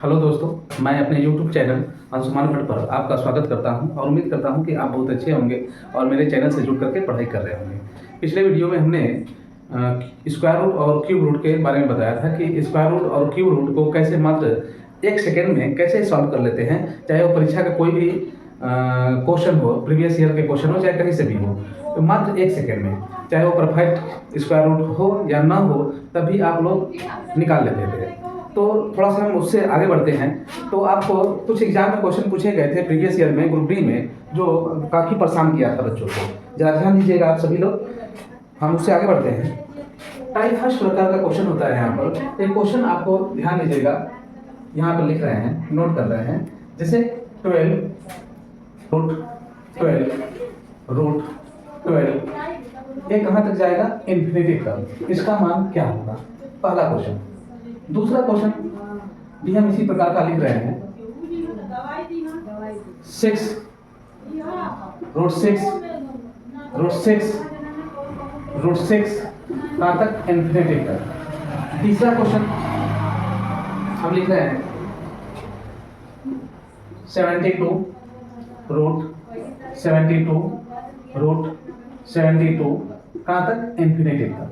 Hello दोस्तों, मैं अपने YouTube चैनल अंशुमान भट्ट पर आपका स्वागत करता हूं और उम्मीद करता हूं कि आप बहुत अच्छे होंगे और मेरे चैनल से जुड़ करके पढ़ाई कर रहे होंगे। पिछले वीडियो में हमने स्क्वायर रूट और क्यूब रूट के बारे में बताया था कि स्क्वायर रूट और क्यूब रूट को कैसे मात्र 1 सेकेंड में कैसे सॉल्व कर लेते हैं, चाहे वो परीक्षा का कोई भी क्वेश्चन हो, प्रीवियस ईयर के क्वेश्चन हो, चाहे कहीं से भी हो, तो मात्र 1 सेकेंड में, चाहे वो परफेक्ट स्क्वायर रूट हो या ना हो, तभी आप लोग निकाल लेते थे। तो थोड़ा सा हम उससे आगे बढ़ते हैं। तो आपको कुछ एग्जाम में क्वेश्चन पूछे गए थे प्रीवियस ईयर में ग्रुप डी में, जो काफ़ी परेशान किया था बच्चों को। जरा ध्यान दीजिएगा आप सभी लोग, हम उससे आगे बढ़ते हैं। टाइप फर्स्ट प्रकार का क्वेश्चन होता है यहाँ पर। एक क्वेश्चन आपको ध्यान दीजिएगा, यहाँ पर लिख रहे हैं, नोट कर रहे हैं, जैसे 12 रूट 12 ये कहाँ तक जाएगा? इन्फिनिटी तक। इसका मान क्या होगा? पहला क्वेश्चन। दूसरा क्वेश्चन भी हम इसी प्रकार का लिख रहे हैं, 6 रूट 6 कहाँ तक? इन्फिनिटी तक। तीसरा क्वेश्चन हम लिख रहे हैं 72 रूट 72 कहाँ तक? इन्फिनिटी तक।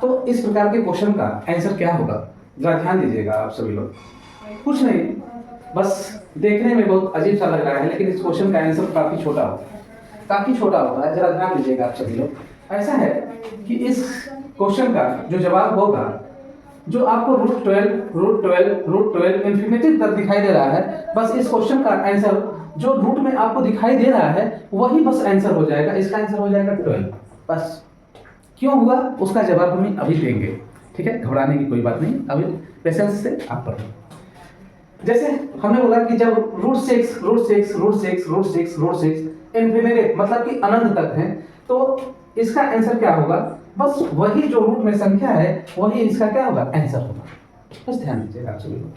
तो इस प्रकार के क्वेश्चन का आंसर क्या होगा? जरा ध्यान दीजिएगा आप सभी लोग। कुछ नहीं, बस देखने में बहुत अजीब सा लग रहा है, लेकिन इस क्वेश्चन का आंसर काफी छोटा होता है। जरा ध्यान दीजिएगा आप सभी लोग। ऐसा है कि इस क्वेश्चन का जो जवाब होगा, जो आपको रूट 12 इन्फिनिटी तक दिखाई दे रहा है, बस इस क्वेश्चन का आंसर जो रूट में आपको दिखाई दे रहा है वही बस आंसर हो जाएगा। इसका आंसर हो जाएगा 12। बस क्यों हुआ उसका जवाब हमें अभी देंगे, ठीक है? घबराने की कोई बात नहीं, अभी पेशेंस से आप पढ़ो। जैसे हमने बोला कि जब रूट 6 इन्फिनिटी मतलब कि अनंत तक है, तो इसका आंसर क्या होगा? बस वही जो रूट में संख्या है वही इसका क्या होगा? आंसर होगा। बस ध्यान दीजिएगा आप सभी लोग।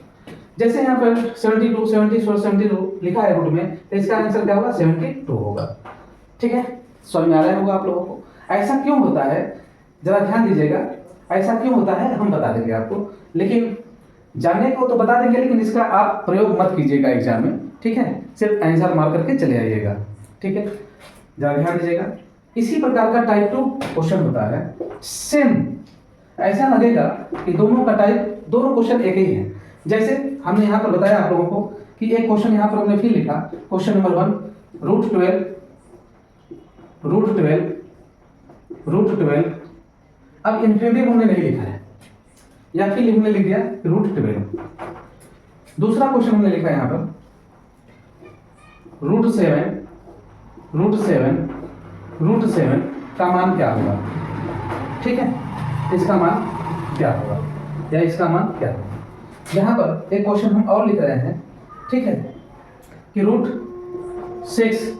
जैसे यहाँ पर 72 लिखा है रूट में, तो इसका आंसर क्या होगा? 72 होगा। ठीक है, समझ में आ रहा होगा आप लोगों को। ऐसा क्यों होता है, जरा ध्यान दीजिएगा। ऐसा क्यों होता है हम बता देंगे आपको, लेकिन जानने को तो बता देंगे, लेकिन इसका आप प्रयोग मत कीजिएगा एग्जाम में, ठीक है? सिर्फ आंसर मार करके चले आइएगा, ठीक है? जरा ध्यान दीजिएगा। इसी प्रकार का टाइप 2 क्वेश्चन होता है। सेम ऐसा लगेगा कि दोनों का टाइप, दोनों क्वेश्चन एक ही है। जैसे हमने यहाँ पर बताया आप लोगों को कि एक क्वेश्चन यहाँ पर हमने फिर लिखा, क्वेश्चन नंबर 1 रूट 12 अब इन्फिनिटी हमने नहीं लिखा है, या फिर हमने लिख दिया रूट 12। दूसरा क्वेश्चन हमने लिखा है यहाँ पर रूट 7 का मान क्या होगा? ठीक है, इसका मान क्या होगा या इसका मान क्या होगा? यहाँ पर एक क्वेश्चन हम और लिख रहे हैं, ठीक है, कि रूट 6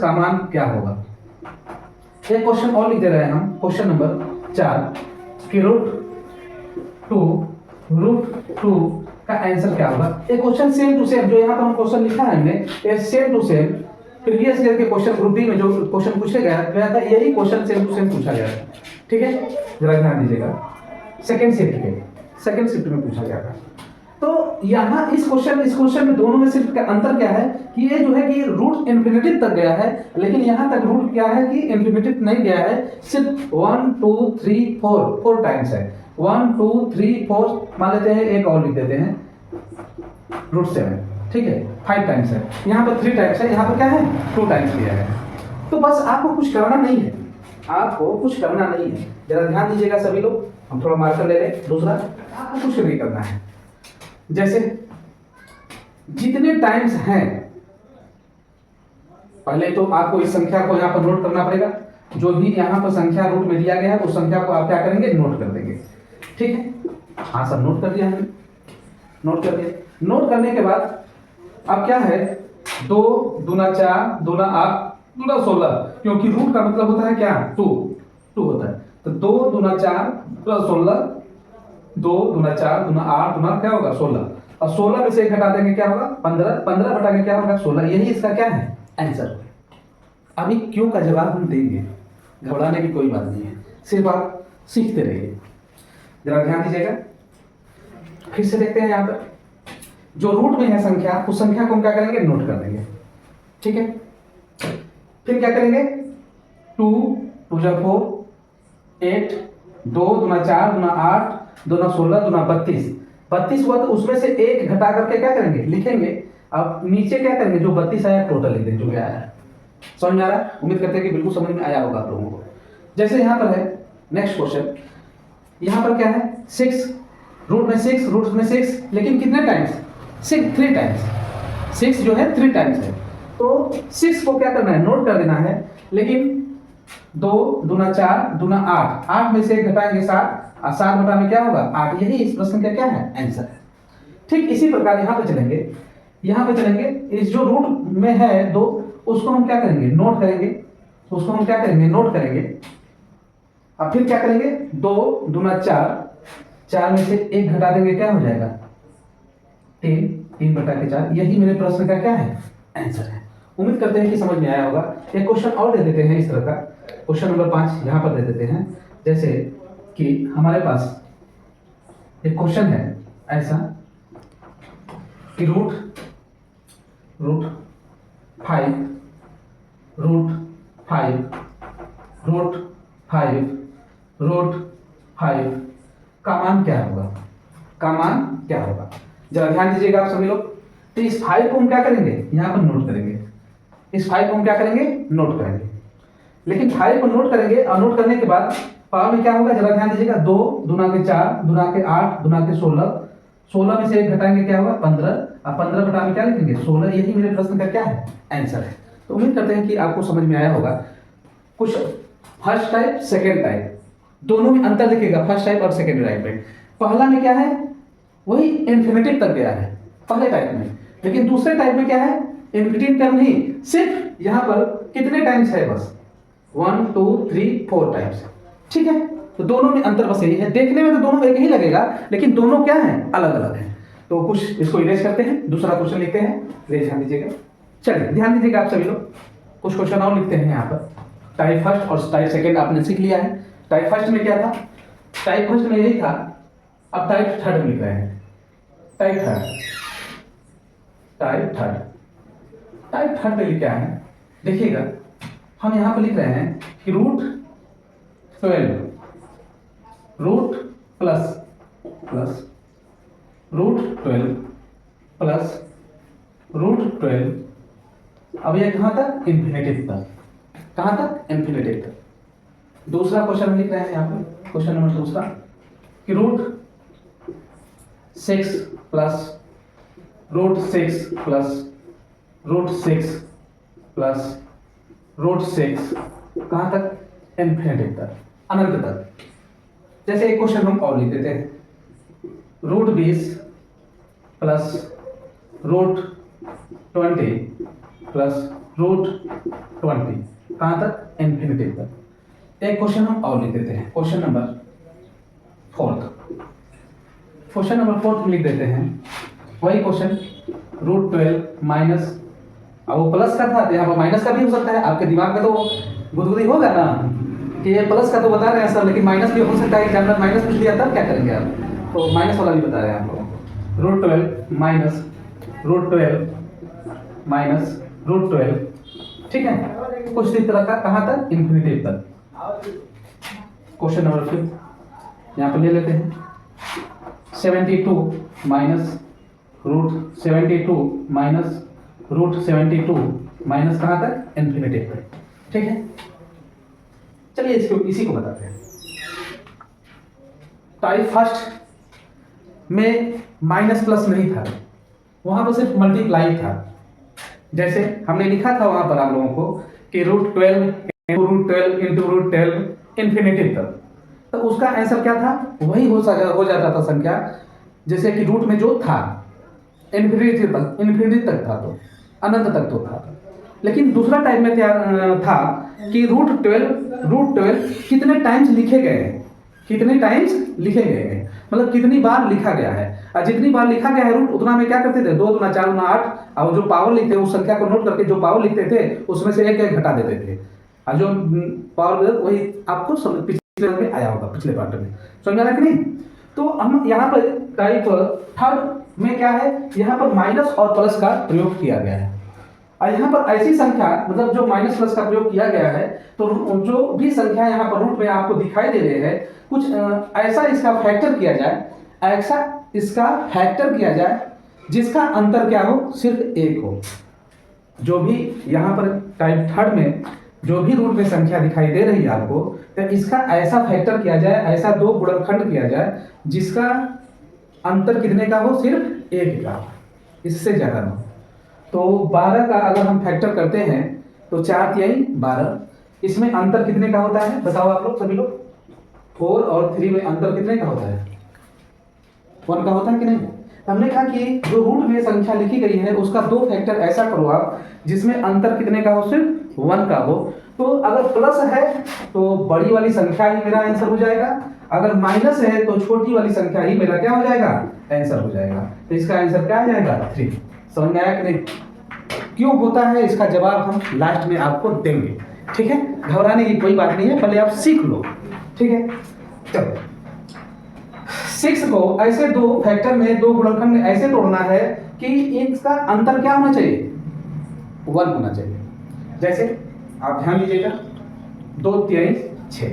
का मान क्या होगा? एक क्वेश्चन और लिख दे रहे हैं हम, क्वेश्चन नंबर 4 कि रूट 2 का आंसर क्या होगा? एक क्वेश्चन सेम टू सेम जो यहाँ पर हम क्वेश्चन लिखा है हमने, ये same to same previous year के क्वेश्चन ग्रुप डी में जो क्वेश्चन पूछे गया था, यही क्वेश्चन सेम टू सेम पूछा गया था, ठीक है? जरा ध्यान दीजिएगा। सेकंड शिफ्ट में पूछा गया था। तो यहाँ इस क्वेश्चन में दोनों में सिर्फ का अंतर क्या है कि ये जो है कि रूट इन्फिनिटी तक गया है, लेकिन यहाँ तक रूट क्या है कि इन्फिनिटी नहीं गया है, सिर्फ 1 2 3 4 टाइम्स है। 1 2 3 4 मान लेते हैं, एक और लिख देते हैं रूट 7, ठीक है, 5 टाइम्स है। यहाँ पर 3 टाइम्स है, यहाँ पर क्या है? 2 टाइम्स दिया है। तो बस आपको कुछ करना नहीं है, जरा ध्यान दीजिएगा सभी लोग। हम थोड़ा मार्कर ले लें। दूसरा, आपको कुछ नहीं करना है। जैसे जितने टाइम्स हैं, पहले तो आपको इस संख्या को यहाँ पर नोट करना पड़ेगा। जो भी यहाँ पर संख्या रूट में दिया गया है उस संख्या को आप क्या करेंगे? नोट कर देंगे, ठीक है? हाँ, सब नोट कर दिया हमने, नोट कर दिया। नोट करने के बाद अब क्या है? 2 दूना 4 दूना 8 दूना 16, क्योंकि रूट का मतलब होता है क्या? 2 होता है। तो 2 दूना 4 प्लस 16, 2 दूना 4 दूना 8 दूना क्या होगा? 16, और 16 में से 1 घटा देंगे, क्या होगा? 15 घटा के क्या होगा? 16। यही इसका क्या है? आंसर। अभी क्यों का जवाब हम देंगे, घबराने की कोई बात नहीं है, सिर्फ आप सीखते रहिए। जरा ध्यान दीजिएगा। फिर से देखते हैं यहाँ पर जो रूट में है संख्या, उस संख्या को हम क्या करेंगे, नोट कर देंगे। ठीक है, फिर क्या करेंगे, 2 2 जा 4, 8, 2 दूना 4 दूना 8 दूना 16 दूना 32 हुआ, तो उसमें से एक घटा करके क्या करेंगे, लिखेंगे। अब नीचे क्या करेंगे, जो 32 आया टोटल लिख देंगे, जो भी आया है। समझ में आ रहा है? उम्मीद करते हैं कि बिल्कुल समझ में आया होगा आप लोगों को। जैसे यहाँ पर है नेक्स्ट क्वेश्चन, यहाँ पर क्या है 6, रूट में 6, लेकिन कितने टाइम्स, 3 टाइम्स। 6 जो है 3 टाइम्स है, तो 6 को क्या करना है, नोट कर देना है। लेकिन 2 दूना 4 दूना 8, 8 में से एक घटाएंगे 7, और 7 घटा में क्या होगा 8। यही इस प्रश्न का क्या है, आंसर है। ठीक इसी प्रकार यहाँ पे चलेंगे, इस जो रूट में है 2, उसको हम क्या करेंगे, नोट करेंगे। अब फिर क्या करेंगे, 2 दूना 4 में से एक घटा देंगे, क्या हो जाएगा 3 बटा के 4। यही मेरे प्रश्न का क्या है, आंसर है। उम्मीद करते हैं कि समझ में आया होगा। एक क्वेश्चन और दे देते हैं इस तरह का, क्वेश्चन नंबर 5 यहाँ पर दे देते हैं। जैसे कि हमारे पास एक क्वेश्चन है ऐसा कि रूट 5 का मान क्या होगा, जरा ध्यान दीजिएगा आप सभी लोग। तो इस 5 को हम क्या करेंगे, यहाँ पर नोट करेंगे। लेकिन 5 को नोट करेंगे, और नोट करने के बाद पावर में क्या होगा, जरा ध्यान दीजिएगा। 2 दूना के 4 दूना के 8 दूना के 16 में से एक घटाएंगे, क्या होगा 15, और 15 घटा में क्या लिखेंगे 16। यही मेरे प्रश्न का क्या है, आंसर है। तो उम्मीद करते हैं कि आपको समझ में आया होगा। कुछ फर्स्ट टाइप सेकेंड टाइप दोनों में अंतर दिखेगा, फर्स्ट टाइप और सेकेंड टाइप में। पहला में क्या है, वही इन्फिनिटिव तक गया है पहले टाइप में, लेकिन दूसरे टाइप में क्या है, इन्फिनिटिव तक नहीं, सिर्फ यहाँ पर कितने टाइम्स है, बस 1 2 3 4 टाइम्स। ठीक है, तो दोनों में अंतर बस यही है। देखने में तो दोनों एक ही लगेगा, लेकिन दोनों क्या है, अलग अलग है। तो कुछ इसको इरेज करते हैं, दूसरा क्वेश्चन लिखते हैं। ध्यान दीजिएगा, चलिए ध्यान दीजिएगा आप सभी लोग। कुछ क्वेश्चन और लिखते हैं यहाँ पर। टाइप फर्स्ट और टाइप सेकेंड आपने सीख लिया है। टाइप फर्स्ट में क्या था, टाइप फर्स्ट में यही था। अब टाइप थर्ड में लिख रहे हैं। टाइप थर्ड में क्या है, देखिएगा। हम यहाँ पर लिख रहे हैं कि रूट 12 प्लस रूट 12। अब ये कहाँ तक, इन्फिनिटिव तक। दूसरा क्वेश्चन हम लिख रहे हैं यहाँ पे, क्वेश्चन नंबर दूसरा कि रूट 6 प्लस रूट 6 कहाँ तक, इन्फिनिटिव तक, अनंत तक। जैसे एक क्वेश्चन हम और लिख देते हैं, रूट 20 प्लस रूट 20 कहाँ तक, इन्फिनिटिव तक। एक क्वेश्चन हम और लिख देते हैं, क्वेश्चन नंबर 4 लिख देते हैं। वही क्वेश्चन रूट 12 माइनस, अब वो प्लस का था, यहाँ पर माइनस का भी हो सकता है। आपके दिमाग में तो गुदगुदी होगा ना कि ये प्लस का तो बता रहे हैं सर, लेकिन माइनस भी हो सकता है। एग्जामिनर माइनस पूछ लिया तब क्या करेंगे आप, तो माइनस वाला भी बता रहे हैं आप लोगों को। रूट 12 माइनस रूट 12, ठीक है, कुछ इस तरह का, कहाँ तक, इन्फिनिटिव तक। क्वेश्चन नंबर 5 यहाँ पर ले लेते हैं। 72 माइनस रूट 72 माइनस कहाँ तक, इन्फिनिटिव तक। ठीक है, चलिए इसी को बताते हैं। टाइप फर्स्ट में माइनस प्लस नहीं था, वहां पर सिर्फ मल्टीप्लाई था। जैसे हमने लिखा था वहां पर आप लोगों को कि रूट 12 इंटू रूट 12 इन्फिनिटिव तक, तो उसका आंसर क्या था, वही हो जाता था संख्या। जैसे कि रूट में जो था इन्फिनिटी तक था, तो अनंत तक तो था। लेकिन दूसरा टाइप में था कि रूट 12 कितने टाइम्स लिखे गए हैं, मतलब कितनी बार लिखा गया है। और जितनी बार लिखा गया है रूट, उतना में क्या करते थे, 2 दूना 4 दूना 8, और जो पावर लिखते उस संख्या को नोट करके जो पावर लिखते थे उसमें से एक घटा देते थे। और जो पावर वही आपको पिछले में आया होगा, पिछले पार्ट में समझ आ रहा कि नहीं। तो हम यहाँ पर टाइप थर्ड में क्या है, यहाँ पर माइनस और प्लस का प्रयोग किया गया है। और यहाँ पर ऐसी संख्या मतलब जो माइनस प्लस का प्रयोग किया गया है, तो जो भी संख्या यहाँ पर रूट में आपको दिखाई दे रहे हैं, कुछ ऐसा इसका फैक्टर किया जाए, ऐसा इसका फैक्टर किया जाए जिसका अंतर क्या हो, सिर्फ एक हो। जो भी यहाँ पर टाइप थर्ड में जो भी रूट में संख्या दिखाई दे रही है आपको, तो इसका ऐसा फैक्टर किया जाए, ऐसा दो गुणनखंड किया जाए जिसका अंतर कितने का हो, सिर्फ एक का, इससे ज्यादा ना। तो 12 का अगर हम फैक्टर करते हैं तो 4 तिहाई 12, इसमें अंतर कितने का होता है बताओ आप लोग सभी लोग। 4 और 3 में अंतर कितने का होता है, 1 का होता है कि नहीं। हमने कहा कि जो रूट में संख्या लिखी गई है उसका दो फैक्टर ऐसा करो आप जिसमें अंतर कितने का हो, सिर्फ 1 का हो। तो अगर प्लस है तो बड़ी वाली संख्या ही मेरा आंसर हो जाएगा, अगर माइनस है तो छोटी वाली संख्या ही मेरा क्या हो जाएगा, आंसर हो जाएगा। तो इसका आंसर क्या आ जाएगा, 3। समझ में आया कि नहीं। क्यों होता है इसका जवाब हम लास्ट में आपको देंगे, ठीक है। घबराने की कोई बात नहीं है, पहले आप सीख लो, ठीक है। चलो 6 को ऐसे दो फैक्टर में, दो गुणनखंड में ऐसे तोड़ना है कि इसका अंतर क्या होना चाहिए, 1 होना चाहिए। जैसे आप ध्यान दीजिएगा, 2 तिहाई 6,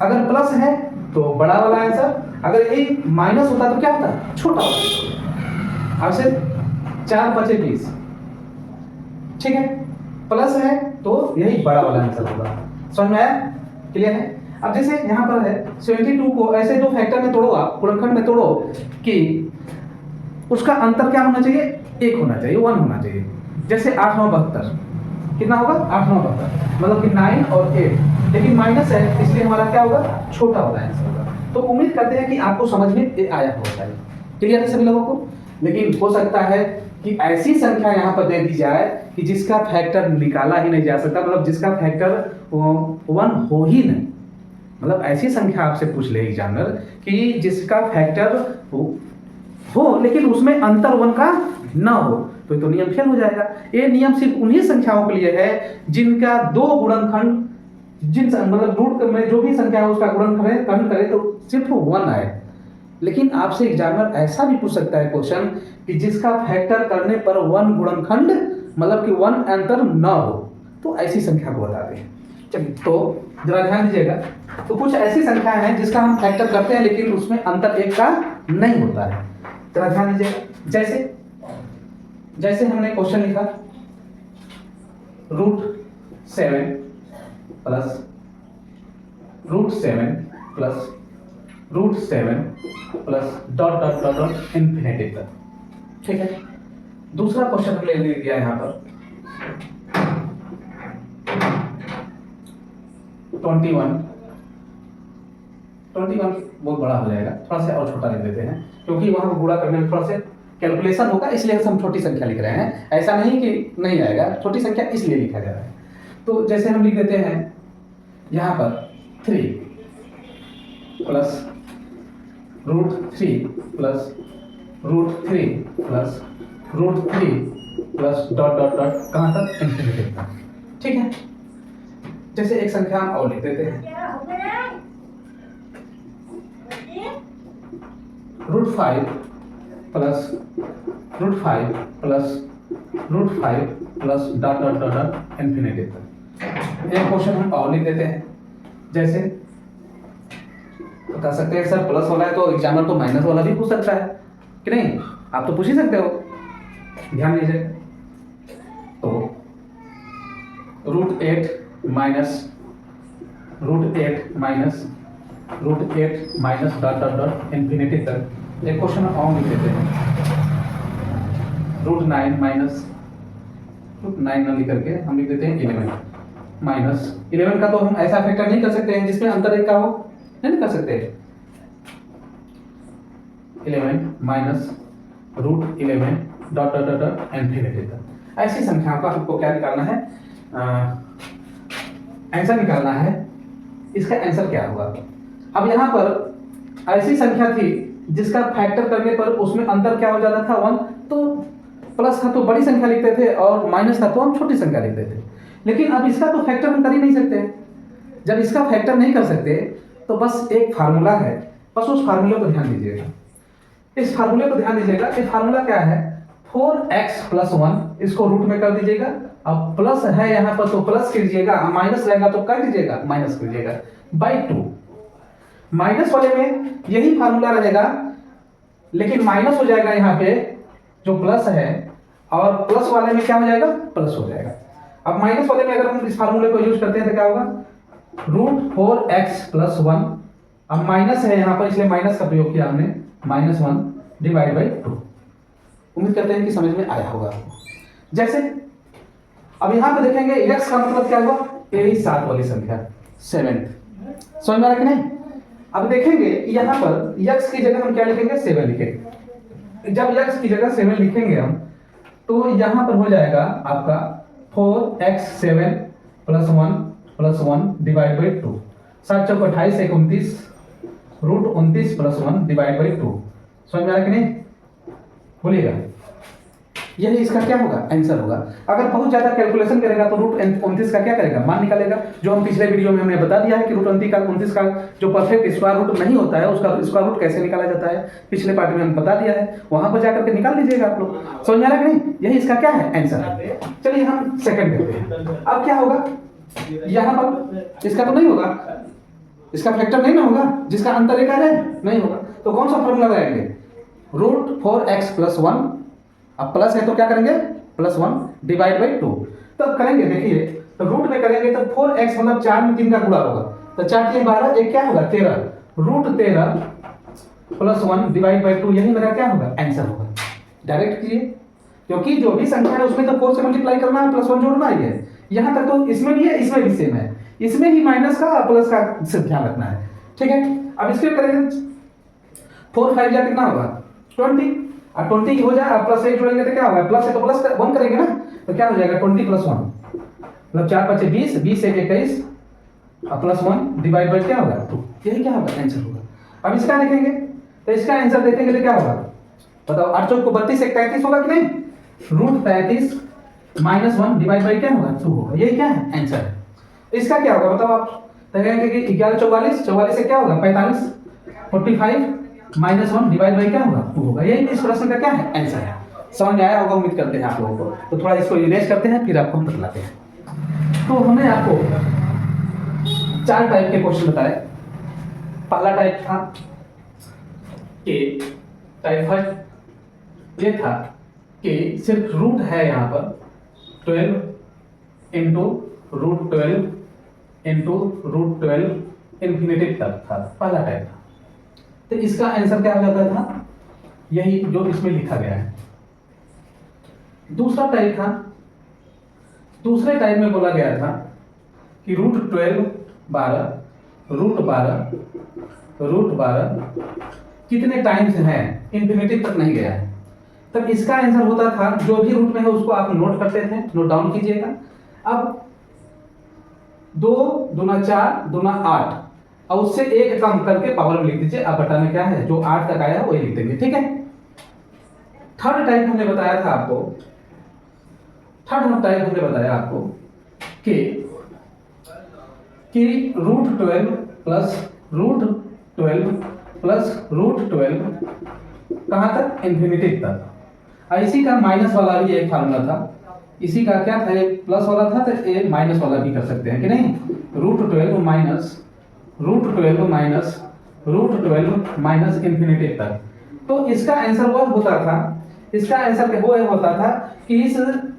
अगर प्लस है तो बड़ा वाला आंसर, अगर ये माइनस होता तो क्या होता, छोटा होता। अब से 4 5 20, ठीक है। प्लस है तो यही बड़ा वाला आंसर होगा। समझ में आया, क्लियर है। अब जैसे यहाँ पर है 72 को ऐसे दो फैक्टर में तोड़ो आप, गुणनखंड में तोड़ो कि उसका अंतर क्या होना चाहिए, 1 होना चाहिए, 1 होना चाहिए। जैसे 8 9 72, कितना होगा, 8 9 72, मतलब कि 9 और 8, लेकिन माइनस है इसलिए हमारा क्या होगा, छोटा होगा आंसर होगा। तो उम्मीद करते हैं कि आपको समझ में आया होगा, क्लियर है सभी लोगों को। लेकिन हो सकता है कि ऐसी संख्या यहाँ पर दे दी जाए कि जिसका फैक्टर निकाला ही नहीं जा सकता, मतलब जिसका फैक्टर 1 हो ही नहीं, मतलब ऐसी संख्या आपसे पूछ ले एग्जामिनर कि जिसका फैक्टर हो लेकिन उसमें अंतर 1 का ना हो, तो ये तो नियम फेल हो जाएगा। ये नियम सिर्फ उन्हीं संख्याओं के लिए है जिनका दो गुणनखंड, मतलब रूट में जो भी संख्या है उसका गुणनखंड करे तो सिर्फ 1 आए। लेकिन आपसे एग्जामिनर ऐसा भी पूछ सकता है क्वेश्चन कि जिसका फैक्टर करने पर 1 गुणनखंड, मतलब कि 1 अंतर ना हो, तो ऐसी संख्या को बता दें। चलिए तो जरा ध्यान दीजिएगा। तो कुछ ऐसी संख्या है जिसका हम फैक्टर करते हैं लेकिन उसमें अंतर 1 का नहीं होता है। जरा ध्यान दीजिएगा। जैसे हमने क्वेश्चन लिखा √7 plus √7 plus √7 plus dot dot dot dot infinity तक, ठीक है। दूसरा क्वेश्चन हमने ले लिया यहाँ पर 21 बहुत बड़ा हो जाएगा, थोड़ा सा और छोटा लिख देते हैं क्योंकि वहां गुणा करने में थोड़ा सा कैलकुलेशन होगा, इसलिए हम छोटी संख्या लिख रहे हैं। ऐसा नहीं कि नहीं आएगा, छोटी संख्या इसलिए लिखा जा रहा है। तो जैसे हम लिख देते हैं यहाँ पर 3 plus √3 plus √3 plus √3 plus dot dot dot कहाँ तक, इन्फिनिटी तक, ठीक है। जैसे एक संख्या हम और लिख देते हैं √5 plus √5 plus √5 plus dot dot dot dot infinity तक। एक क्वेश्चन हम और लिख देते हैं। जैसे बता सकते हैं सर प्लस वाला है तो एग्जामिनर तो माइनस वाला भी पूछ सकता है कि नहीं, आप तो पूछ ही सकते हो। ध्यान दीजिए, तो √8 minus dot dot dot infinity तक। एक क्वेश्चन और लिख देते हैं √9 माइनस √9 ना लिख करके हम लिख देते हैं 11 माइनस 11 का तो हम ऐसा फैक्टर नहीं कर सकते हैं जिसमें अंतर 1 का हो, नहीं कर सकते। 11 minus √11 dot dot dot dot infinity तक। ऐसी संख्याओं का हमको क्या निकालना है, आंसर निकालना है। इसका आंसर क्या होगा। अब यहाँ पर ऐसी संख्या थी जिसका फैक्टर करने पर उसमें अंतर क्या हो जाता था, 1। तो प्लस था तो बड़ी संख्या लिखते थे और माइनस था तो हम छोटी संख्या लिखते थे। लेकिन अब इसका तो फैक्टर हम कर ही नहीं सकते। जब इसका फैक्टर नहीं कर सकते तो बस एक फार्मूला है, बस उस फार्मूले को ध्यान दीजिएगा, इस फार्मूले को ध्यान दीजिएगा। ये फार्मूला क्या है, 4x + 1, इसको रूट में कर दीजिएगा। अब प्लस है यहाँ पर तो प्लस कीजिएगा, माइनस रहेगा तो कर दीजिएगा, माइनस कीजिएगा बाई 2। माइनस वाले में यही फार्मूला रहेगा, लेकिन माइनस हो जाएगा यहाँ पे जो प्लस है, और प्लस वाले में क्या हो जाएगा, प्लस हो जाएगा। अब माइनस वाले में अगर हम इस फार्मूले को यूज करते हैं तो क्या होगा, √4x + 1। अब माइनस है यहाँ पर इसलिए माइनस का प्रयोग किया हमने, -1 डिवाइड बाई 2। उम्मीद करते हैं कि समझ में आया होगा। जैसे अब यहाँ पे देखेंगे x का मतलब क्या हुआ, यही 7 वाली संख्या 7, समझ में आ रहा कि नहीं। अब देखेंगे यहाँ पर x की जगह हम क्या लिखेंगे, 7 लिखेंगे। जब x की जगह 7 लिखेंगे हम, तो यहाँ पर हो जाएगा आपका 4x7 + 1 + 1 divide by 2। 7 Chowk 28 1 29, √29 + 1 divide by 2। समझ में आ रहा कि नहीं, बोलिएगा। यही इसका क्या होगा, आंसर होगा। अगर बहुत ज्यादा कैलकुलेशन करेगा तो √29 का क्या करेगा, मान निकालेगा। जो हम पिछले वीडियो में हमने बता दिया है कि √29 का जो परफेक्ट स्क्वायर रूट नहीं होता है, उसका स्क्वायर रूट कैसे निकाला जाता है, पिछले पार्ट में हम बता दिया है, वहां पर जाकर के निकाल लीजिएगा आप लोग। समझ में आ रहा कि नहीं, यही इसका क्या है, आंसर है। चलिए हम सेकंड करते हैं। अब क्या होगा, यहाँ पर इसका तो नहीं होगा, इसका फैक्टर नहीं ना होगा, जिसका अंतर एक आ जाए, नहीं होगा। तो कौन सा फॉर्मूला लगाएंगे, √4x + 1। अब प्लस है तो क्या करेंगे, +1 डिवाइड बाई 2। तब करेंगे, देखिए तो रूट में करेंगे तो 4x मतलब 4 में 3 का गुणा होगा, तो 4 3 12, एक क्या होगा 13, √13 + 1 डिवाइड बाई 2। यही मेरा क्या होगा, आंसर होगा। डायरेक्ट कीजिए, क्योंकि जो भी संख्या है उसमें तो 4 से मल्टीप्लाई करना है, +1 जोड़ना ही है। यहाँ तक तो इसमें भी है, इसमें भी सेम है, इसमें ही माइनस का और प्लस का सिर्फ ध्यान रखना है, ठीक है। अब इसके करेंगे 4 5 जा कितना होगा, 20। अब 20 हो जाए, अब +1 जोड़ेंगे तो क्या होगा, प्लस है तो प्लस 1 करेंगे ना, तो क्या हो जाएगा 20 + 1 मतलब 4 5 20, 20 1 21 और +1 डिवाइड बाई क्या होगा 2। यही क्या होगा, आंसर होगा। अब इसका देखेंगे तो इसका आंसर देखेंगे तो क्या होगा, बताओ। 8 चौक 32 1 33 होगा कि नहीं, √33 -1 डिवाइड बाई क्या होगा 2 होगा। यही क्या है, आंसर है। इसका क्या होगा बताओ आप, तो कहेंगे कि 11 44, 44 से क्या होगा 45, 45 -1 डिवाइड बाई क्या होगा 2 होगा। यही इस प्रश्न का क्या है, आंसर है। समझ में आया होगा, उम्मीद करते हैं आप लोगों को। तो थोड़ा इसको इरेज करते हैं, फिर आपको हम बतलाते हैं। तो हमने आपको 4 टाइप के क्वेश्चन बताए। पहला टाइप था कि टाइप फर्स्ट ये था कि सिर्फ रूट है यहाँ पर 12 × √12 × √12 इन्फिनिटी तक था, पहला टाइप था। तो इसका आंसर क्या हो जाता था, यही जो इसमें लिखा गया है। दूसरा टाइप था, दूसरे टाइप में बोला गया था कि √12 12 √12 कितने टाइम्स हैं, इन्फिनिटी तक नहीं गया है। तब इसका आंसर होता था, जो भी रूट में है उसको आप नोट करते थे, नोट डाउन कीजिएगा। अब 2 दूना 4 दूना 8 और उससे 1 कम करके पावर में लिख दीजिए। अब बटा में क्या है, जो 8 तक आया वही लिख देंगे, ठीक है। थर्ड टाइप हमने बताया था आपको, थर्ड टाइप हमने बताया आपको कि √12 + √12 कहां तक, इन्फिनिटी तक। इसी का माइनस वाला भी एक फार्मूला था, इसी का क्या था, ये प्लस वाला था तो ये माइनस वाला भी कर सकते हैं कि नहीं। √12 माइनस इन्फिनिटी तक। तो इसका आंसर वो होता था, इसका आंसर वो होता था कि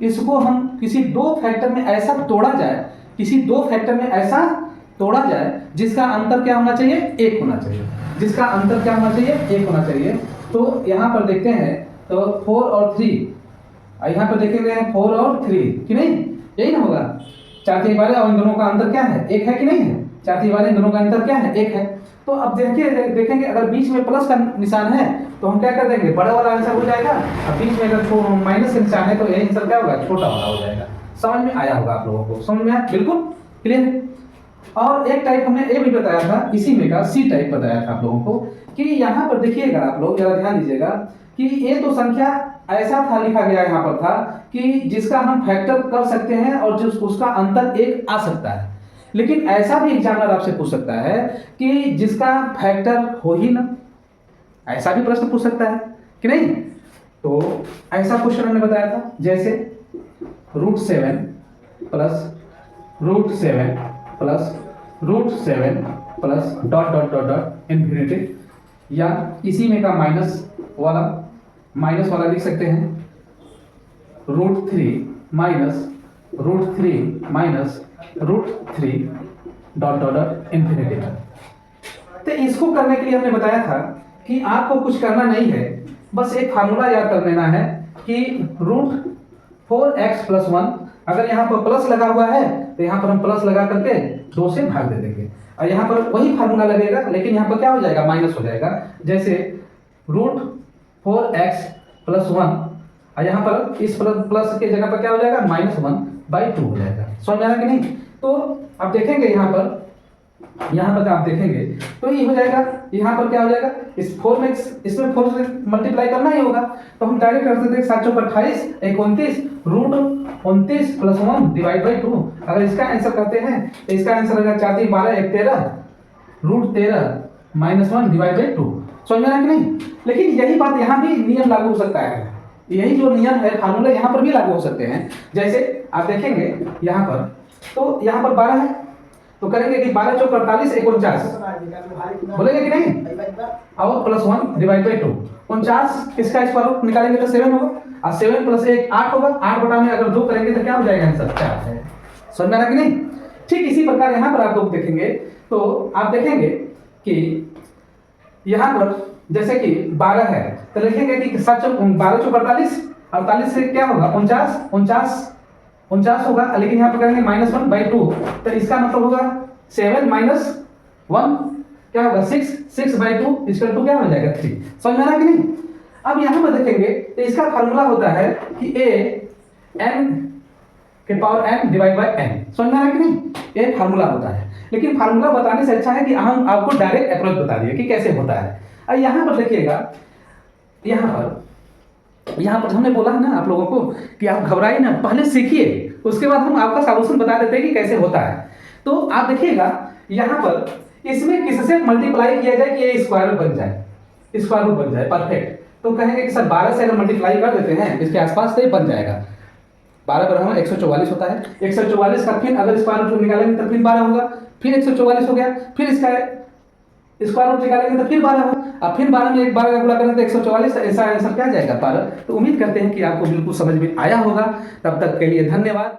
इसको हम किसी 2 फैक्टर में ऐसा तोड़ा जाए, किसी 2 फैक्टर में ऐसा तोड़ा जाए जिसका अंतर क्या होना चाहिए, 1 होना चाहिए। जिसका अंतर क्या होना चाहिए, 1 होना चाहिए। तो यहाँ पर देखते हैं तो 4 और 3, यहाँ पर देखेंगे 4 और 3 कि नहीं, यही ना होगा। 4 3 12 और इन दोनों का अंतर क्या है, 1 है कि नहीं है। 4 3 12 इन दोनों का अंतर क्या है, 1 है। तो अब देखिए देखेंगे अगर बीच में प्लस का निशान है तो हम क्या कर देंगे, बड़ा वाला आंसर हो जाएगा। अब बीच में अगर माइनस का निशान है तो यही आंसर क्या होगा, छोटा वाला हो जाएगा। समझ में आया होगा आप लोगों को, समझ में आया, बिल्कुल क्लियर। और एक टाइप हमने ये भी बताया था, इसी में का सी टाइप बताया था आप लोगों को कि यहाँ पर देखिएगा आप लोग जरा ध्यान दीजिएगा कि ये तो संख्या ऐसा था, लिखा गया यहाँ पर था कि जिसका हम फैक्टर कर सकते हैं और जिस उसका अंतर 1 आ सकता है। लेकिन ऐसा भी एग्जामिनर आपसे पूछ सकता है कि जिसका फैक्टर हो ही ना, ऐसा भी प्रश्न पूछ सकता है कि नहीं। तो ऐसा क्वेश्चन हमने बताया था, जैसे √7 plus √7 plus √7 plus dot dot dot dot infinity, या इसी में का माइनस वाला लिख सकते हैं √3 minus √3 minus √3 dot dot dot infinity. तो इसको करने के लिए हमने बताया था कि आपको कुछ करना नहीं है, बस एक फार्मूला याद कर लेना है कि √4x + 1, अगर यहाँ पर प्लस लगा हुआ है तो यहाँ पर हम प्लस लगा करके 2 से भाग दे देंगे, और यहाँ पर वही फार्मूला लगेगा, लेकिन यहाँ पर क्या हो जाएगा, माइनस हो जाएगा। जैसे √4x + 1, और यहाँ पर इस प्लस के जगह पर क्या हो जाएगा, -1/2 हो जाएगा। समझ में आ रहा कि नहीं। तो आप देखेंगे यहाँ पर आप देखेंगे तो ये हो जाएगा, यहाँ पर क्या हो जाएगा, इस 4 में इसमें 4 से मल्टीप्लाई करना ही होगा, तो हम डायरेक्ट कर सकते हैं 7 चौक 28, 29 √29 + 1 / 2। अगर इसका आंसर करते हैं तो इसका आंसर होगा 4 3 12 1 13 √13 -1 / 2। समझ में आ रहा कि नहीं। लेकिन यही बात यहाँ भी नियम लागू हो सकता है, यही जो नियम है फार्मूला यहाँ पर भी लागू हो सकते हैं। जैसे आप देखेंगे यहाँ पर, तो यहाँ पर 12 है, तो करेंगे कि 12 चौक 48 49, बोलेंगे कि नहीं, और +1 / 2। 49 किसका स्क्वायर रूट निकालेंगे तो 7 होगा, और 7 + 1 8 होगा, 8 बटा में अगर 2 करेंगे तो क्या हो जाएगा आंसर, 4 है। समझ में आ रहा कि नहीं। ठीक इसी प्रकार यहाँ पर आप लोग देखेंगे तो आप देखेंगे कि यहाँ पर जैसे कि 12 है तो लिखेंगे कि 7 चौक 12 चौक 48, 48 से क्या होगा 49 होगा, लेकिन यहाँ पर करेंगे -1/2, तो इसका मतलब होगा 7 - 1 क्या होगा 6/2 = क्या हो जाएगा 3। समझ में आ रहा कि नहीं। अब यहाँ पर देखेंगे तो इसका फार्मूला होता है कि n / n। समझ में आ रहा कि नहीं, ये फार्मूला होता है। लेकिन फार्मूला बताने से अच्छा है कि हम आपको डायरेक्ट अप्रोच बता दिए कि कैसे होता है। और यहाँ पर देखिएगा, यहाँ पर हमने बोला है ना आप लोगों को कि आप घबराइए ना, पहले सीखिए, उसके बाद हम आपका सॉल्यूशन बता देते हैं कि कैसे होता है। तो आप देखिएगा यहाँ पर इसमें किससे मल्टीप्लाई किया जाए कि ये स्क्वायर रूट बन जाए, परफेक्ट। तो कहेंगे कि सर 12 से अगर मल्टीप्लाई कर देते हैं इसके आसपास तो ये बन जाएगा। 12 बराबर 144 होता है, 144 का फिर अगर स्क्वायर रूट निकालेंगे तो फिर 12 होगा, फिर 144 हो गया, फिर इसका स्क्वायर रूट निकालेंगे तो फिर 12 होगा, अब फिर 12 में एक 12 का गुणा करेंगे तो 144, ऐसा आंसर क्या जाएगा 12। तो उम्मीद करते हैं कि आपको बिल्कुल समझ में आया होगा। तब तक के लिए धन्यवाद।